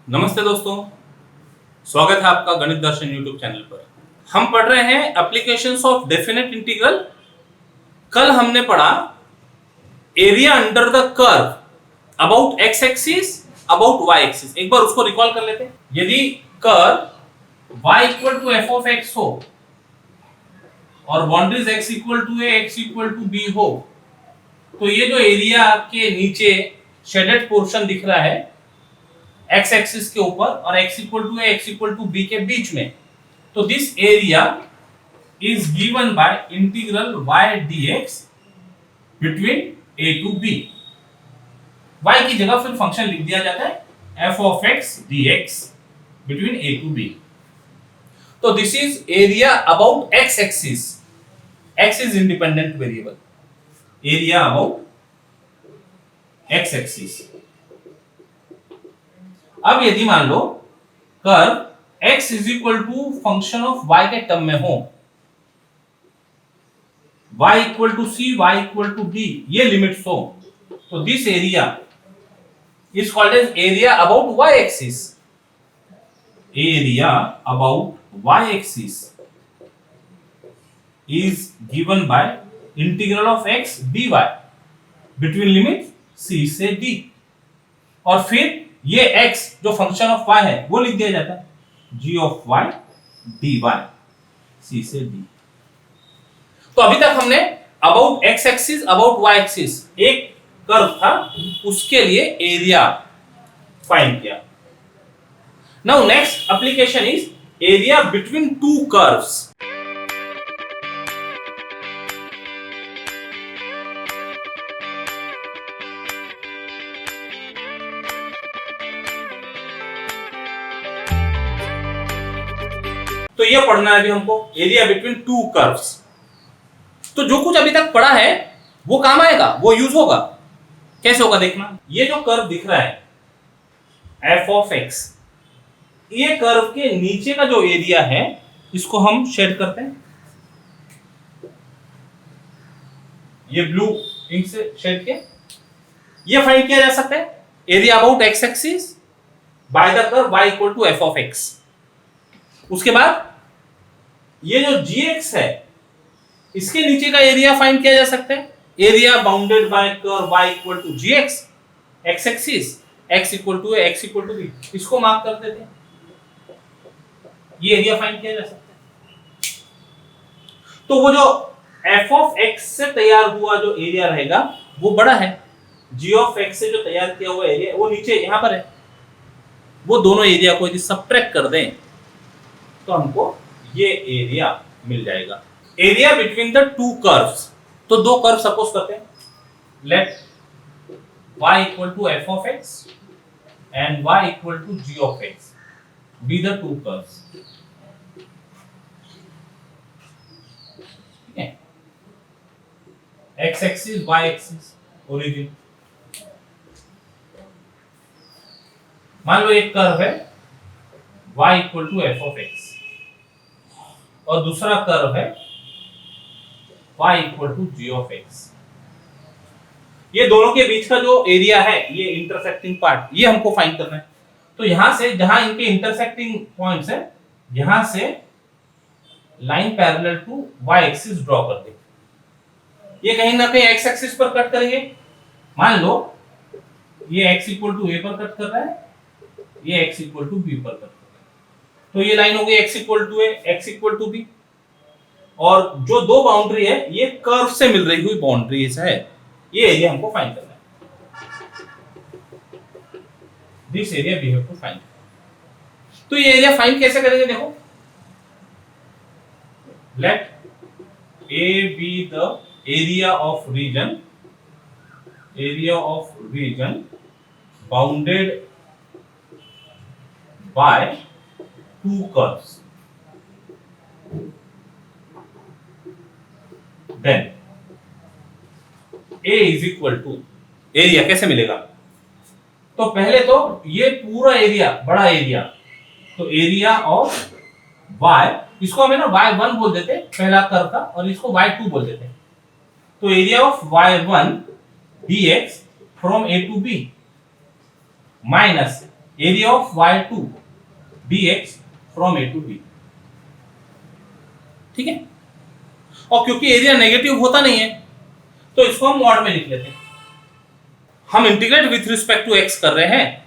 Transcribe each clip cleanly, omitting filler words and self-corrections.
नमस्ते दोस्तों, स्वागत है आपका गणित दर्शन यूट्यूब चैनल पर। हम पढ़ रहे हैं एप्लीकेशंस ऑफ डेफिनेट इंटीग्रल। कल हमने पढ़ा area under the curve about x axis about y axis. एक बार उसको रिकॉल कर लेते हैं। यदि curve y equal to f of x हो और boundaries x equal to a x equal to b हो, तो ये जो एरिया के नीचे शेडेड पोर्शन दिख रहा है x एक्सिस के ऊपर और x equal to a x equal to b के बीच में, तो this area is given by integral y dx between a to b। y की जगह फिर फंक्शन लिख दिया जाता है f of x dx between a to b। तो this is area about x axis. x is independent variable. Area about x axis. अब यदि मान लो curve x is equal to function of y के टर्म में हो, y equal to c, y equal to d, ये limits हो, तो this area is called as area about y axis. Area about y axis is given by integral of x dy between limit c से d। और फिर ये x जो function of y है वो लिख दिया जाता है g of y dy c से d। तो अभी तक हमने about x axis about y axis एक कर्व था, उसके लिए एरिया फाइंड किया। Now next application is area between two curves. तो ये पढ़ना है अभी हमको, एरिया बिटवीन टू कर्व्स। तो जो कुछ अभी तक पढ़ा है वो काम आएगा, वो यूज होगा। कैसे होगा देखना। ये जो कर्व दिख रहा है f ऑफ x, ये कर्व के नीचे का जो एरिया है इसको हम शेड करते हैं। ये ब्लू इंक से शेड के ये फाइंड किया जा सकता है area about x axis by the curve y equal to f of x। उसके बाद ये जो gx है इसके नीचे का एरिया फाइंड किया जा सकता है area bounded by curve y equal to gx, x axis x equal to a x equal to b। इसको मार्क कर देते हैं, ये एरिया फाइंड किया जा सकता है। तो वो जो f ऑफ x से तैयार हुआ जो एरिया रहेगा वो बड़ा है, g ऑफ x से जो तैयार किया हुआ एरिया वो नीचे यहां पर है। वो दोनों एरिया को यदि सबट्रैक्ट कर दें तो हमको ये एरिया मिल जाएगा। Area between the two curves. तो दो कर्व सपोज करते हैं, let y equal to f of x and y equal to g of x be the two curves. ठीक है, x axis y axis origin. मान लो एक कर्व है y equal to f of x और दूसरा कर्व है y equal to g of x। ये दोनों के बीच का जो एरिया है, ये इंटरसेक्टिंग पार्ट, ये हमको फाइंड करना है। तो यहां से जहां इनके इंटरसेक्टिंग पॉइंट्स है, यहां से line parallel to y axis draw कर दे। ये कहीं ना कहीं x एक्सिस पर कट करेंगे। मान लो ये x इक्वल टू a पर कट कर रहा है, ये x इक्वल टू b पर कट कर रहा है। तो ये लाइन हो गई x equal to a x equal to b। और जो दो बाउंड्री है ये कर्व से मिल रही हुई बाउंड्री है, ये एरिया हमको फाइंड करना है। This area we have to find. तो ये एरिया फाइंड कैसे करेंगे देखो, लेट a be the area of region bounded by two curves, then a is equal to area कैसे मिलेगा। तो पहले तो ये पूरा एरिया, बड़ा एरिया, तो एरिया ऑफ y, इसको हमें ना y1 बोल देते पहला कर्व का, और इसको y2 बोल देते। तो area of y1 dx from a to b minus area of y2 dx from a to b। ठीक है, और क्योंकि एरिया नेगेटिव होता नहीं है तो इसको हम मॉड में लिख लेते हैं। हम integrate with respect to x कर रहे हैं,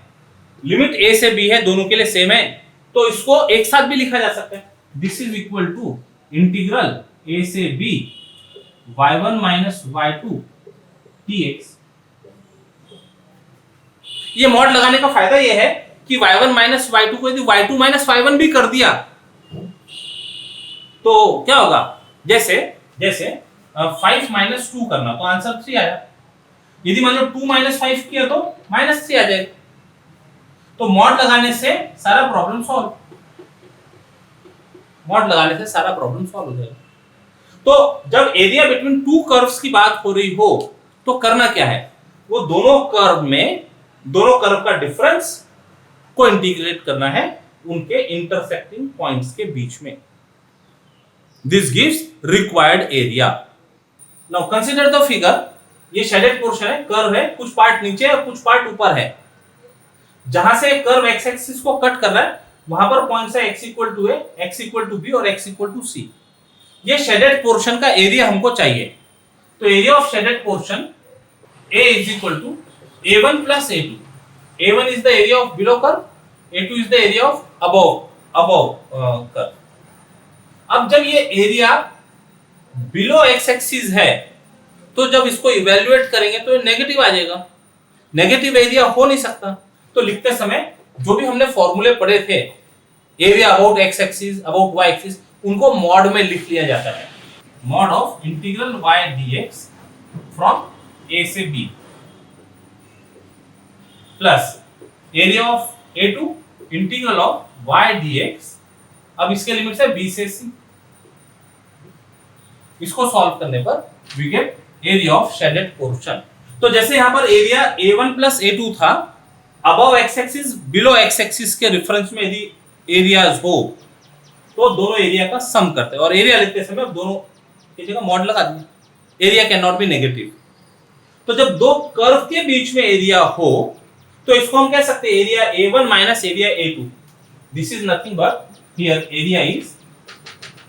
लिमिट a से b है, दोनों के लिए सेम है, तो इसको एक साथ भी लिखा जा सकता है। This is equal to integral a से b y1 minus y2 dx। ये मॉड लगाने का फायदा ये है कि y1 माइनस y2 को यदि y2 माइनस y1 भी कर दिया तो क्या होगा, जैसे 5 माइनस 2 करना तो आंसर 3 आया, यदि मान लो 2 माइनस 5 किया तो माइनस 3 आ जाएगा। तो मॉड लगाने से सारा प्रॉब्लम सॉल्व, मॉड लगाने से सारा प्रॉब्लम सॉल्व हो जाएगा। तो जब एरिया बिटवीन टू कर्व्स की बात हो रही हो तो करना क्या है, वो दोनों कर्व का डिफरेंस को इंटीग्रेट करना है उनके इंटरसेक्टिंग पॉइंट्स के बीच में। This gives required area. Now consider the figure, ये शेडेड पोर्शन है, कर्व है, कुछ पार्ट नीचे और कुछ पार्ट ऊपर है। जहां से कर्व एक्स एक्सिस को कट कर रहा है वहां पर पॉइंट्स है x equal to a, x equal to b और x इक्वल टू c। ये शेडेड पोर्शन का एरिया हमको चाहिए, तो area of shaded portion a is equal to a1 plus a2। a1 is the area of below curve, a2 is the area of above curve. अब जब ये area below x axis है तो जब इसको इवैल्यूएट करेंगे तो ये नेगेटिव आ जाएगा, नेगेटिव एरिया हो नहीं सकता। तो लिखते समय जो भी हमने फॉर्मूले पढ़े थे, area about x axis, about y axis, उनको मॉड में लिख लिया जाता है। Mod of integral y dx from a से b plus area of a2 integral of y dx, अब इसके लिमिट्स है b से c। इसको सॉल्व करने पर we get area of shaded portion. तो जैसे यहां पर एरिया a1 प्लस a2 था, above x axis below x axis के रेफरेंस में यदि एरियाज हो तो दोनों एरिया का सम करते हैं, और एरिया लिखते समय दोनों की जगह मॉड लगा देंगे। Area can not be negative. तो जब दो कर्व के बीच में एरिया हो तो इसको हम कह सकते हैं area a1 minus area a2। This is nothing but here area is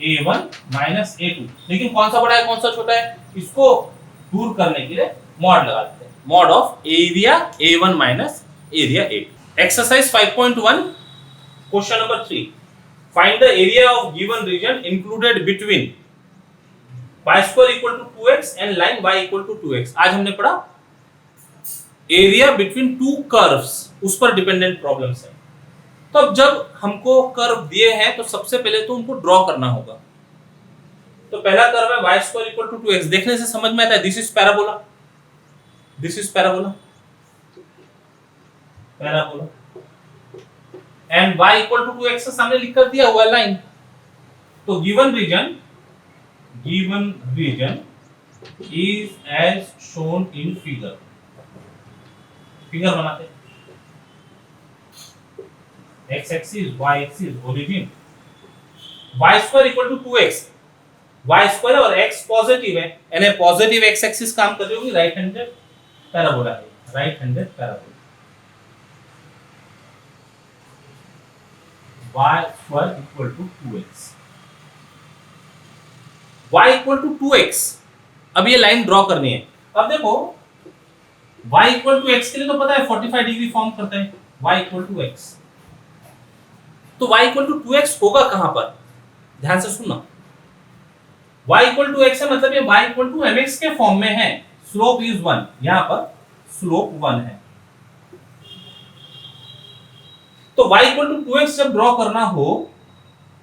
a1 minus a2। लेकिन कौन सा बड़ा है कौन सा छोटा है, इसको दूर करने के लिए मॉड लगा देते हैं। Mod of area a1 minus area a2। Exercise 5.1 question number 3, find the area of given region included between y square equal to 2x and line y equal to 2x। आज हमने पढ़ा एरिया बिटवीन टू कर्व्स, उस पर dependent problems है। तो अब जब हमको कर्व दिए हैं तो सबसे पहले तो उनको ड्रॉ करना होगा। तो पहला कर्व है y square equal to 2x, देखने से समझ में आता है this is parabola, this is parabola, parabola, and y equal to 2x के सामने लिख कर दिया हुआ लाइन। तो given region is as shown in figure। Figure बनाते हैं, x axis y axis origin, y square equal to 2x, y square और x पॉजिटिव है, यानी पॉजिटिव x एक्सिस काम कर रही होगी, राइट हैंडेड पैराबोला है, right handed parabola. y square equal to 2x, y equal to 2x। अब ये लाइन ड्रॉ करनी है। अब देखो y इक्वल टू x के लिए तो पता है 45 डिग्री फॉर्म करता है, y इक्वल टू x। तो y इक्वल टू 2x होगा कहां पर, ध्यान से सुनना। y इक्वल टू x है मतलब ये y इक्वल टू mx के फॉर्म में है, स्लोप इज 1, यहां पर स्लोप 1 है। तो y इक्वल टू 2x जब ड्रॉ करना हो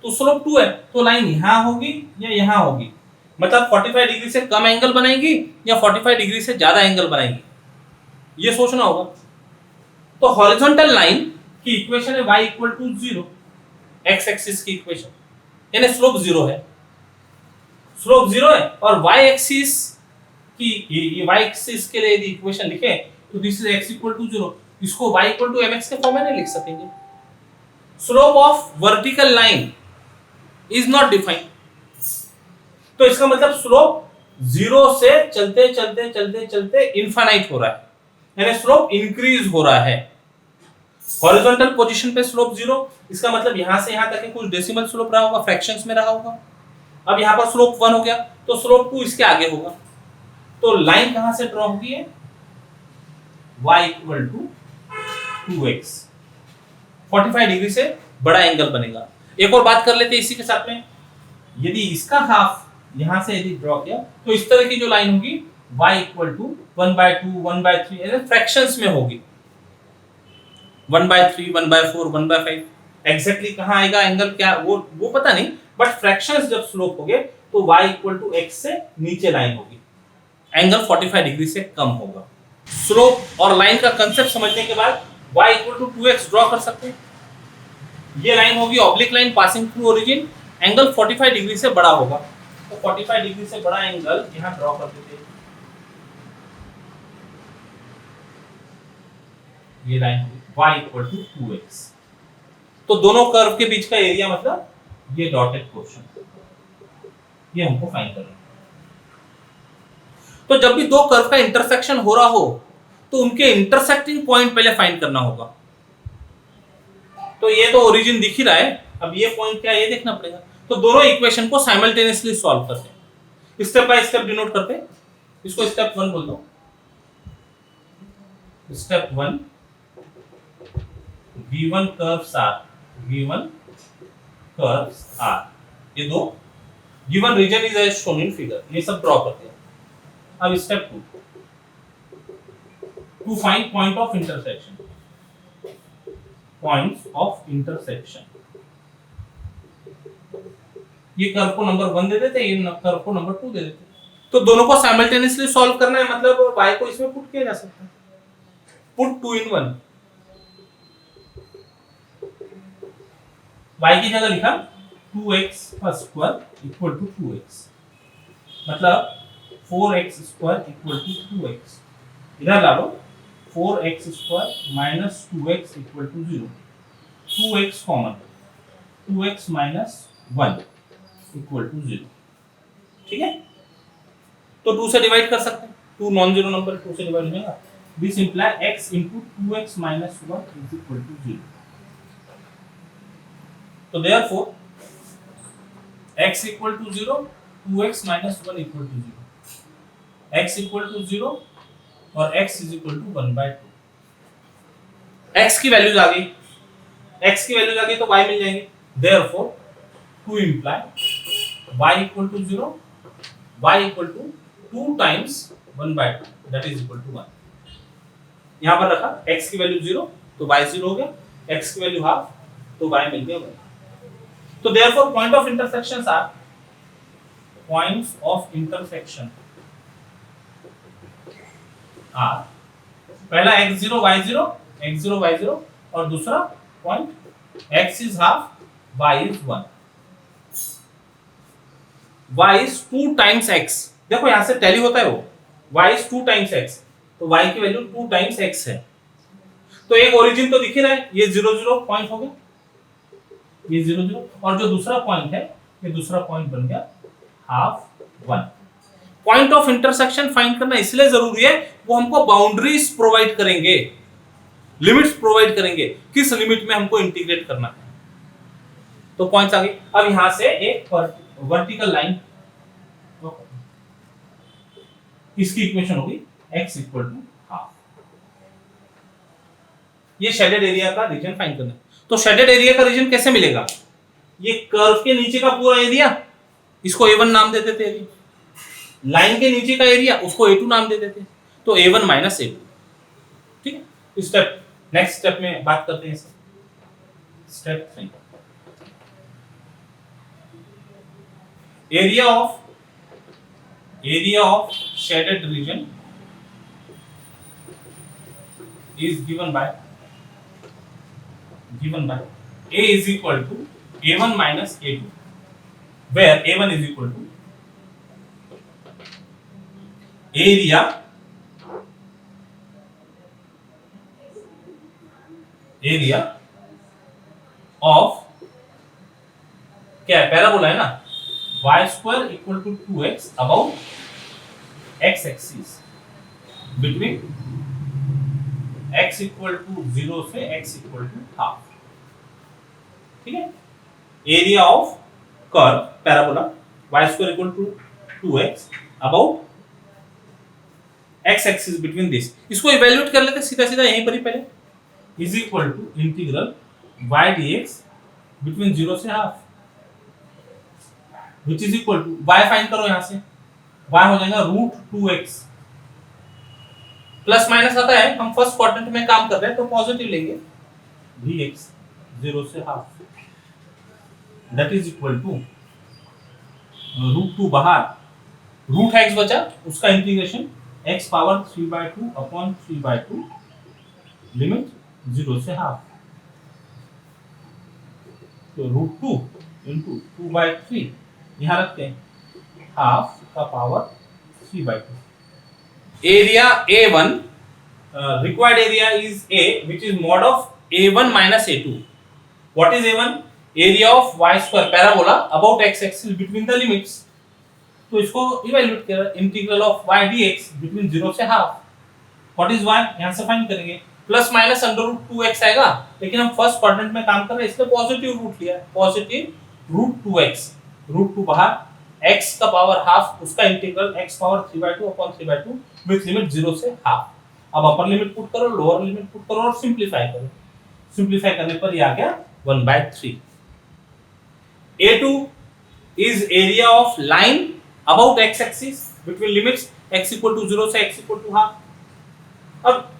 तो स्लोप 2 है, तो लाइन यहां होगी या यहां होगी, मतलब 45 डिग्री से कम एंगल बनाएगी या 45 डिग्री से ज्यादा एंगल बनाएगी, ये सोचना होगा। तो हॉरिजॉन्टल लाइन की इक्वेशन है y equal to 0, x axis की इक्वेशन, यानी स्लोप 0 है, स्लोप 0 है। और y एक्सिस की ये y एक्सिस के लिए यदि इक्वेशन लिखे तो this is x equal to 0, इसको y इक्वल टू mx के फॉर्म में नहीं लिख सकेंगे। Slope of vertical line is not defined, तो इसका मतलब स्लोप 0 से चलते चलते चलते चलते इनफाइनाइट हो रहा है, यानी स्लोप इंक्रीज हो रहा है। हॉरिजॉन्टल पोजीशन पे स्लोप 0, इसका मतलब यहां से यहां तक के कुछ डेसिमल स्लोप रहा होगा, फ्रैक्शंस में रहा होगा। अब यहां पर स्लोप 1 हो गया तो स्लोप 2 इसके आगे होगा। तो लाइन कहां से ड्रॉ होगी है y equal to 2x, 45 degree से बड़ा एंगल बनेगा। एक और बात कर लेते हैं इसी के साथ में, यदि इसका हाफ यहां से यदि ड्रॉ किया तो इस तरह की जो लाइन होगी y इक्वल टू 1/2 1/3 ऐसे फ्रैक्शंस में होगी, 1/3 1/4 1/5। एग्जैक्टली कहां आएगा एंगल क्या वो पता नहीं, बट फ्रैक्शंस जब स्लोप होगे तो y इक्वल टू x से नीचे लाइन होगी, एंगल 45 डिग्री से कम होगा। स्लोप और लाइन का कांसेप्ट समझने के बाद y equal to 2x draw कर सकते हैं। ये लाइन होगी oblique line passing through origin, angle 45 degree से बड़ा होगा, तो 45 डिग्री से बड़ा एंगल यहां ड्रॉ कर देते हैं। ये लाइन होगी y इक्वल टू 2x। तो दोनों कर्व के बीच का एरिया मतलब ये डॉटेड पोर्शन, ये हमको फाइंड करना है। तो जब भी दो कर्व का इंटरसेक्शन हो रहा हो तो उनके इंटरसेक्टिंग पॉइंट पहले फाइंड करना होगा। तो ये तो ओरिजिन दिख ही रहा है, अब ये पॉइंट क्या है ये देखना पड़ेगा। तो दोनों इक्वेशन को साइमल्टेनियसली सॉल्व करते हैं, स्टेप बाय स्टेप डिनोट करते हैं। इसको स्टेप 1 बोल दो। Step 1, V1 curves are, V1 curves are, ये दो given region is as shown in figure, ये सब ड्रॉ करते हैं। अब step 2, to find point of intersection, points of intersection. ये कर्व को नंबर 1 दे देते हैं, ये कर्व को नंबर 2 दे देते हैं। तो दोनों को साइमल्टेनियसली सॉल्व करना है, मतलब y को इसमें पुट किया जा सकता है, पुट 2 in 1। y की जगह लिखा 2x square equal to 2x, मतलब 4x square equal to 2x। इधर ला लो 4x square minus 2x equal to 0, 2x common, 2x minus 1 equal to 0। ठीक है, तो 2 से डिवाइड कर सकते हैं, 2 नॉन जीरो नंबर 2 से डिवाइड हो जाएगा। This imply x into 2x minus 1 is equal to 0। तो therefore x equal to 0, 2x minus 1 equal to 0, x equal to 0 और x is equal to 1/2। x की वैल्यूज आ गई, x की values आ गई तो y मिल जाएंगे। therefore to imply y equal to 0, y equal to 2 times 1/2 that is equal to 1। यहां पर रखा x की वैल्यू 0 तो y 0 हो गया, x की वैल्यू हाफ तो y मिल गया 1। तो therefore point of intersections are, points of intersection are, पहला x0 y0, x0 y0 और दूसरा point x is half y is 1, y is 2 times x। देखो यहां से टैली होता है वो, y is 2 times x, तो y की वैल्यू 2 times x है। तो एक ओरिजिन तो दिख ही रहा है, ये 0 0 पॉइंट हो गया, ये 0 0, और जो दूसरा पॉइंट है ये दूसरा पॉइंट बन गया half 1। Point of intersection find करना इसलिए जरूरी है, वो हमको बाउंड्रीज प्रोवाइड करेंगे, लिमिट्स प्रोवाइड करेंगे, किस लिमिट में हमको इंटीग्रेट करना है। तो पॉइंट्स आ गए। अब यहां से एक वर्टिकल लाइन, इसकी इक्वेशन होगी x इक्वल टू हाफ। ये शेडेड एरिया का रीजन फाइंड करना है। तो शेडेड एरिया का रीजन कैसे मिलेगा? ये कर्व के नीचे का पूरा एरिया, इसको A1 नाम दे देते हैं, लाइन के नीचे का एरिया उसको A2 नाम दे देते हैं, तो A1 माइनस A2। ठीक है, स्टेप नेक्स्ट स्टेप में बात करते हैं। Step 3, area of shaded region is given by A is equal to A1 minus A2, where A1 is equal to area of, क्या है पैराबोला है ना, y square equal to 2x above x axis between x equal to 0 से x equal to half. ठीक है, area of curve parabola y square equal to 2x about x axis between this. इसको evaluate कर लेते सीधा सीधा यहीं पर ही पहले, is equal to integral y dx between 0 से half, which is equal to y find करो, यहां से y हो जाएगा √2x। प्लस माइनस आता है, हम फर्स्ट क्वाड्रेंट में काम कर रहे हैं तो पॉजिटिव लेंगे, dx 0 से half that is equal to √2 बाहर, रूट x बचा, उसका integration x power 3/2 upon 3/2 limit 0 से हाफ, तो √2 इंटू 2/3 यहां रखते हैं, हाफ का power 3/2। Area A1 required area is A which is mod of A1 minus A2. What is A1? Area of y square parabola about x axis between the limits. तो इसको evaluate करें, integral of y dx between 0 से half. What is y? यहां से find करेंगे, plus minus √2x आएगा, लेकिन हम फर्स्ट क्वाड्रेंट में काम कर रहे हैं इसलिए पॉजिटिव रूट लिया है, पॉजिटिव √2x, √2 बाहर, x का पावर हाफ, उसका integral x power 3/2 upon 3/2 with limit 0 से हाफ। अब अपर लिमिट पुट करो, लोअर लिमिट पुट करो और सिंपलीफाई करो, सिंपलीफाई करने पर ये आ गया 1/3। A2 is area of line about x axis between limits x equal to 0 से x equal to हाफ। अब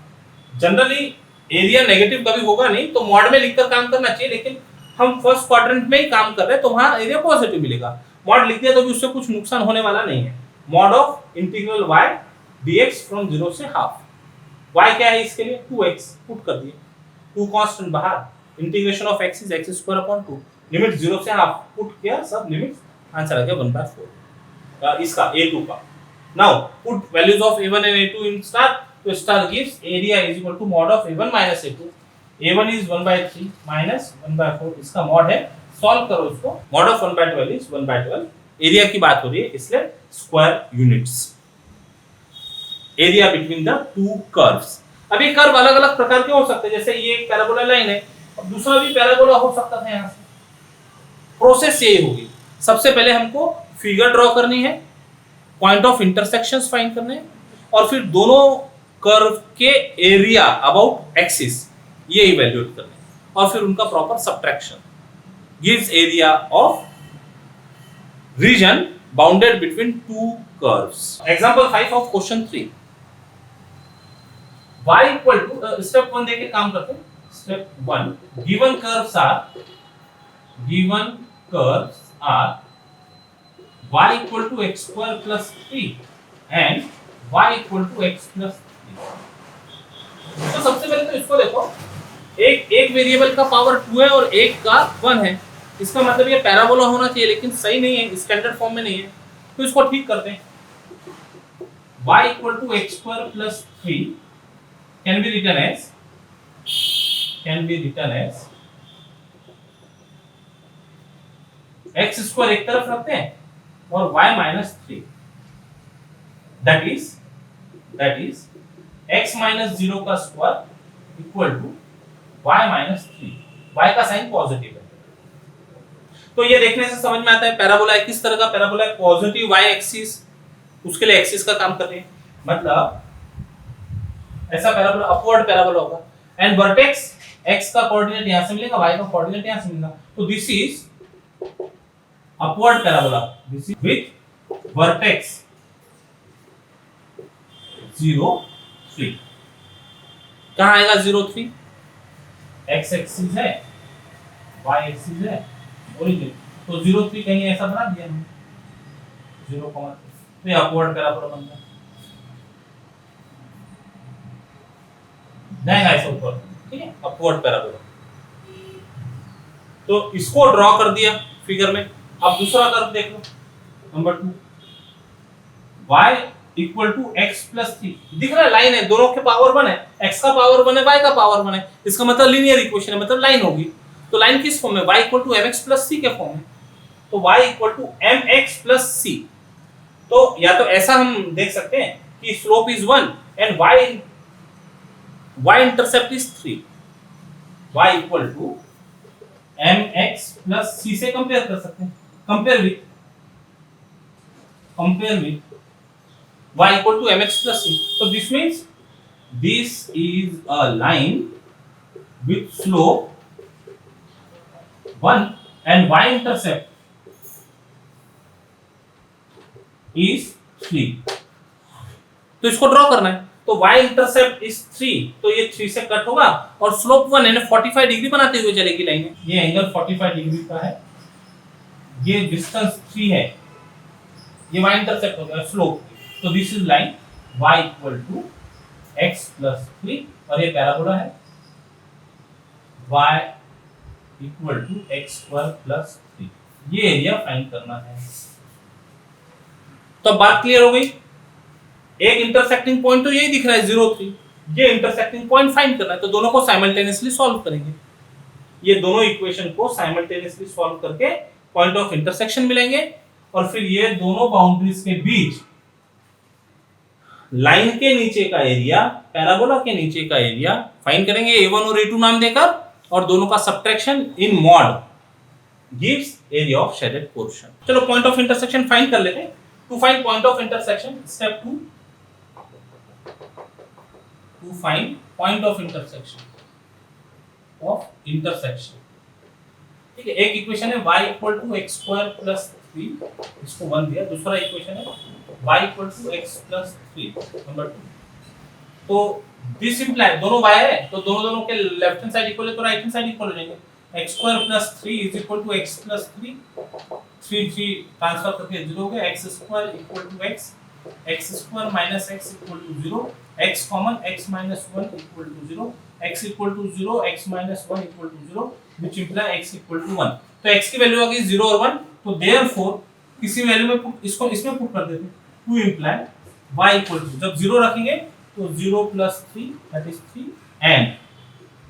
जनरली एरिया नेगेटिव कभी होगा नहीं तो मॉड में लिखकर काम करना चाहिए, लेकिन हम फर्स्ट क्वाड्रेंट में ही काम कर रहे हैं तो वहां एरिया पॉजिटिव मिलेगा, मॉड लिख दिया तो भी उससे कुछ नुकसान होने वाला नहीं है। Mod of integral y dx from 0 से हाफ, y क्या है इसके लिए 2x पुट कर दिए, 2 कांस्टेंट बाहर, integration of x is x square upon 2, limit 0 से हाफ पुट किया, सब लिमिट, आंसर आ गया 1/4 इसका A2 का। Now put values of A1 and A2 in star, तो star gives area is equal to mod of A1 minus A2, A1 is 1/3 minus 1/4 इसका mod है, solve करो इसको, मॉड ऑफ 1/12 इज 1/12, एरिया की बात हो रही है इसलिए square units, area between the two curves. अब ये कर्व अलग अलग प्रकार के हो सकते हैं, जैसे ये एक पैराबोला लाइन है और दूसरा भी पैराबोला हो सकता था। यहां से प्रोसेस यही होगी, सबसे पहले हमको फिगर ड्रॉ करनी है, पॉइंट ऑफ इंटरसेक्शंस फाइंड करने हैं, और फिर दोनों कर्व के एरिया अबाउट एक्सिस ये इवैल्यूएट करने हैं, और फिर उनका proper subtraction gives area of region bounded between two curves. Example 5 of question 3, y equal to, step 1 देके काम करते हैं। Step 1, given curves are y equal to x square plus 3 and y equal to x plus 3। तो सबसे पहले तो इसको देखो, एक वेरिएबल का पावर 2 है और एक का 1 है, इसका मतलब ये पैराबोला होना चाहिए, लेकिन सही नहीं है, स्टैंडर्ड फॉर्म में नहीं है, तो इसको ठीक करते हैं। y equal to x square plus 3 can be written as x square एक तरफ रखते हैं और y minus 3, that is x minus 0 का square equal to y minus 3, y का साइन पॉजिटिव है। तो ये देखने से समझ में आता है पैराबोला है, किस तरह का पैराबोला है, पॉजिटिव y एक्सिस, उसके लिए एक्सिस का काम कर रहे हैं, मतलब ऐसा पैराबोला अपवर्ड पैराबोला होगा, एंड वर्टेक्स x का कोऑर्डिनेट यहां से मिलेगा, y का कोऑर्डिनेट यहां से मिलेगा, तो this is upward parabola, this is with vertex 0 3। कहां आएगा 0 3? x एक्सिस है, y एक्सिस है, ओरिजिन, तो 0 3 कहीं ऐसा बना दिया हमने 0, तो ये अपवर्ड पैराबोला बन गया, जाएगा ऐसे ऊपर, ठीक है, अपवर्ड पैराबोला। तो इसको ड्रॉ कर दिया फिगर में। अब दूसरा कर्व देख लो, number 2, y equal to x plus 3, दिख रहा है लाइन है, दोनों के पावर 1 है, x का पावर 1 है, y का पावर 1 है, इसका मतलब लीनियर इक्वेशन है, मतलब लाइन होगी। तो लाइन किस फॉर्म में, y equal to mx plus c के फॉर्म में, तो y equal to mx plus c। तो या तो ऐसा हम देख सकते हैं कि slope is 1 and y y intercept is 3, y equal to mx plus c से कंपेयर कर सकते हैं, compare with y equal to mx plus c. तो this means this is a line with slope 1 and y intercept is 3. तो इसको draw करना है, तो y इंटरसेप्ट इज 3, तो ये 3 से कट होगा और स्लोप 1 यानी 45 डिग्री बनाते हुए चलेगी लाइन. ये एंगल 45 डिग्री का है, ये डिस्टेंस 3 है, ये y इंटरसेप्ट हो गया स्लोप. तो this is line y equal to x plus 3 और ये पैराबोला है y equal to x square plus 3. ये एरिया फाइंड करना है. तो बात क्लियर हो गई. एक इंटरसेक्टिंग पॉइंट तो यही दिख रहा है 0 3, ये इंटरसेक्टिंग पॉइंट फाइंड करना है. तो दोनों को साइमल्टेनियसली सॉल्व करेंगे, ये दोनों इक्वेशन को साइमल्टेनियसली सॉल्व करके पॉइंट ऑफ इंटरसेक्शन मिलेंगे और फिर ये दोनों बाउंड्रीज के बीच लाइन के नीचे का एरिया, पैराबोला के नीचे का एरिया फाइंड करेंगे a1 और a2 नाम देकर, और दोनों का subtraction in mod gives area of shaded portion. चलो पॉइंट ऑफ इंटरसेक्शन फाइंड कर लेते हैं. To find point of intersection, step 2, to find point of intersection. ठीक है, एक इक्वेशन है y equal to x square plus 3, इसको 1 दिया. दूसरा इक्वेशन है y equal to x plus 3, number 2. तो दिस इंप्लाई दोनों y है, तो दोनों के लेफ्ट हैंड साइड इक्वल है तो राइट हैंड साइड इक्वल हो जाएंगे. x square plus 3 is equal to x plus 3, 3 transfer करके 0 हो गया. x square equal to x square minus x equal to 0, x common x minus 1 equal to 0, x equal to 0, x minus 1 equal to 0, which imply x equal to 1. तो x की value आ गई 0 और 1, तो therefore किसी value में इसको इसमें put कर देते हैं. To imply y equal to, जब 0 रखेंगे तो 0 plus 3 that is 3 and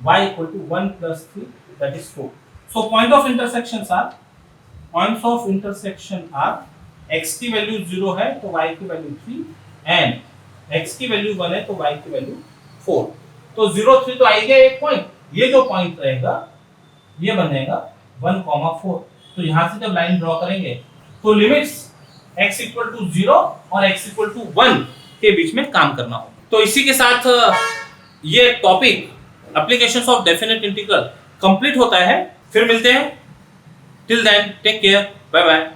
y equal to 1 plus 3 that is 4. So point of intersections are, points of intersection are, x की वैल्यू 0 है तो y की वैल्यू 3 एंड x की वैल्यू 1 है तो y की वैल्यू 4. तो 0 3 तो आएगा एक पॉइंट, ये जो पॉइंट रहेगा ये बनेगा 1, 4. तो यहां से जब लाइन ड्रॉ करेंगे तो लिमिट्स x इक्वल टू 0 और x इक्वल टू 1 के बीच में काम करना होगा. तो इसी के साथ ये topic applications of definite integral complete होता है. फिर मिलते हैं. Till then take care, bye bye,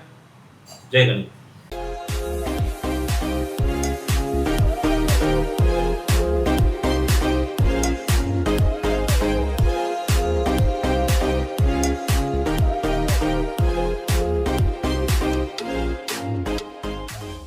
जय गणेश.